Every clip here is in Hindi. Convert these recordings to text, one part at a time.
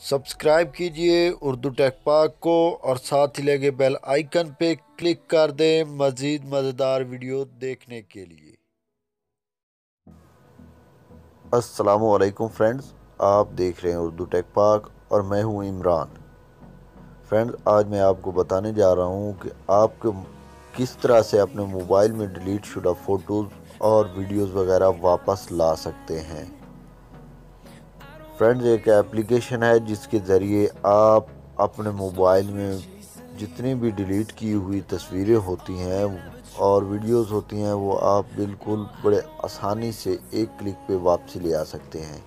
सब्सक्राइब कीजिए उर्दू टेक पाक को और साथ ही लगे बेल आइकन पे क्लिक कर दें मज़ीद मज़ेदार वीडियो देखने के लिए। अस्सलामुअलैकुम फ्रेंड्स, आप देख रहे हैं उर्दू टेक पाक और मैं हूं इमरान। फ्रेंड्स, आज मैं आपको बताने जा रहा हूं कि आप किस तरह से अपने मोबाइल में डिलीट शुदा फ़ोटोज़ और वीडियोज़ वगैरह वापस ला सकते हैं। फ्रेंड्स, एक एप्लीकेशन है जिसके ज़रिए आप अपने मोबाइल में जितनी भी डिलीट की हुई तस्वीरें होती हैं और वीडियोस होती हैं वो आप बिल्कुल बड़े आसानी से एक क्लिक पे वापसी ले आ सकते हैं।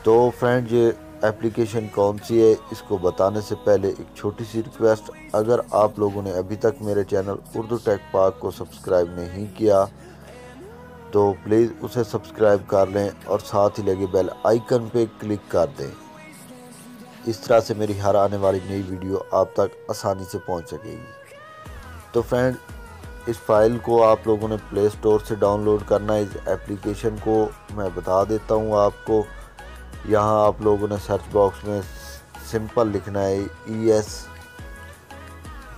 तो फ्रेंड्स, ये एप्लीकेशन कौन सी है इसको बताने से पहले एक छोटी सी रिक्वेस्ट, अगर आप लोगों ने अभी तक मेरे चैनल उर्दू टेक पाक को सब्सक्राइब नहीं किया तो प्लीज़ उसे सब्सक्राइब कर लें और साथ ही लगे बेल आइकन पे क्लिक कर दें। इस तरह से मेरी हर आने वाली नई वीडियो आप तक आसानी से पहुंच सकेगी। तो फ्रेंड, इस फाइल को आप लोगों ने प्ले स्टोर से डाउनलोड करना है। इस एप्लीकेशन को मैं बता देता हूं आपको। यहाँ आप लोगों ने सर्च बॉक्स में सिंपल लिखना है ES।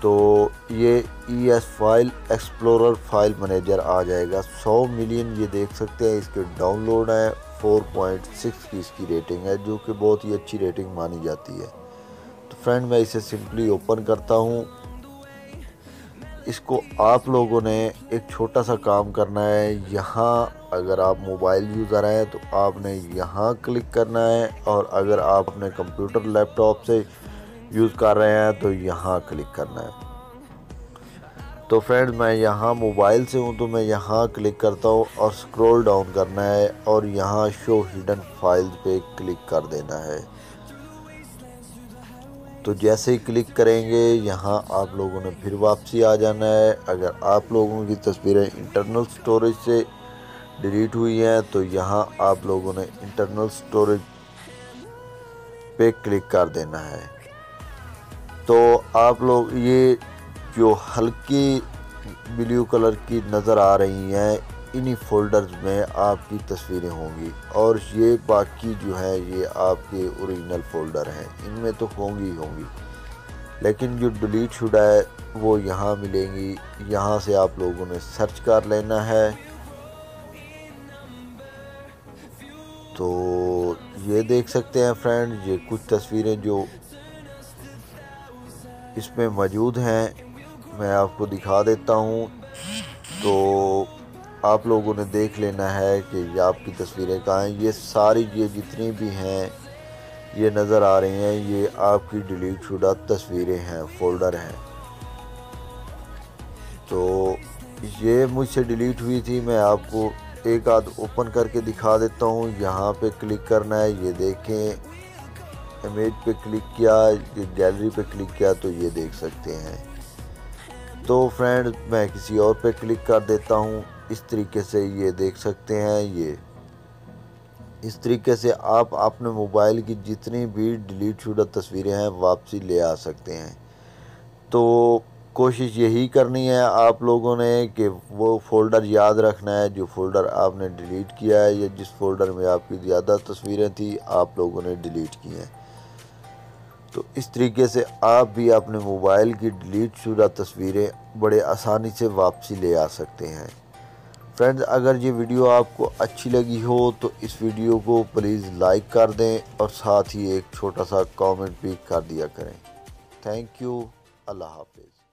तो ये ES file explorer file manager आ जाएगा। 100 मिलियन ये देख सकते हैं इसके डाउनलोड है। 4.6 की इसकी रेटिंग है, जो कि बहुत ही अच्छी रेटिंग मानी जाती है। तो फ्रेंड, मैं इसे सिंपली ओपन करता हूँ। इसको आप लोगों ने एक छोटा सा काम करना है। यहाँ अगर आप मोबाइल यूज़र हैं तो आपने यहाँ क्लिक करना है, और अगर आप अपने कंप्यूटर लैपटॉप से यूज़ कर रहे हैं तो यहाँ क्लिक करना है। तो फ्रेंड्स, मैं यहाँ मोबाइल से हूँ तो मैं यहाँ क्लिक करता हूँ और स्क्रॉल डाउन करना है और यहाँ शो हिडन फाइल्स पे क्लिक कर देना है। तो जैसे ही क्लिक करेंगे यहाँ आप लोगों ने फिर वापसी आ जाना है। अगर आप लोगों की तस्वीरें इंटरनल स्टोरेज से डिलीट हुई हैं तो यहाँ आप लोगों ने इंटरनल स्टोरेज पे क्लिक कर देना है। तो आप लोग ये जो हल्की ब्लू कलर की नज़र आ रही हैं, इन्हीं फोल्डर्स में आपकी तस्वीरें होंगी, और ये बाकी जो है ये आपके ओरिजिनल फ़ोल्डर हैं, इनमें तो होंगी ही होंगी। लेकिन जो डिलीट शुदा है वो यहाँ मिलेंगी। यहाँ से आप लोगों ने सर्च कर लेना है। तो ये देख सकते हैं फ्रेंड, ये कुछ तस्वीरें जो इसमें मौजूद हैं मैं आपको दिखा देता हूँ। तो आप लोगों ने देख लेना है कि ये आपकी तस्वीरें कहाँ हैं। ये सारी ये जितनी भी हैं ये नज़र आ रही हैं, ये आपकी डिलीट शुदा तस्वीरें हैं, फ़ोल्डर हैं। तो ये मुझसे डिलीट हुई थी, मैं आपको एक आध ओपन करके दिखा देता हूँ। यहाँ पे क्लिक करना है, ये देखें, इमेज पे क्लिक किया, ये गैलरी पे क्लिक किया तो ये देख सकते हैं। तो फ्रेंड, मैं किसी और पे क्लिक कर देता हूँ। इस तरीके से ये देख सकते हैं। ये इस तरीके से आप अपने मोबाइल की जितनी भी डिलीट शुदा तस्वीरें हैं वापसी ले आ सकते हैं। तो कोशिश यही करनी है आप लोगों ने कि वो फ़ोल्डर याद रखना है जो फ़ोल्डर आपने डिलीट किया है, या जिस फ़ोल्डर में आपकी ज़्यादा तस्वीरें थी आप लोगों ने डिलीट की हैं। तो इस तरीके से आप भी अपने मोबाइल की डिलीट शुदा तस्वीरें बड़े आसानी से वापसी ले आ सकते हैं। फ्रेंड्स, अगर ये वीडियो आपको अच्छी लगी हो तो इस वीडियो को प्लीज़ लाइक कर दें और साथ ही एक छोटा सा कमेंट भी कर दिया करें। Thank you. अल्लाह हाफिज़।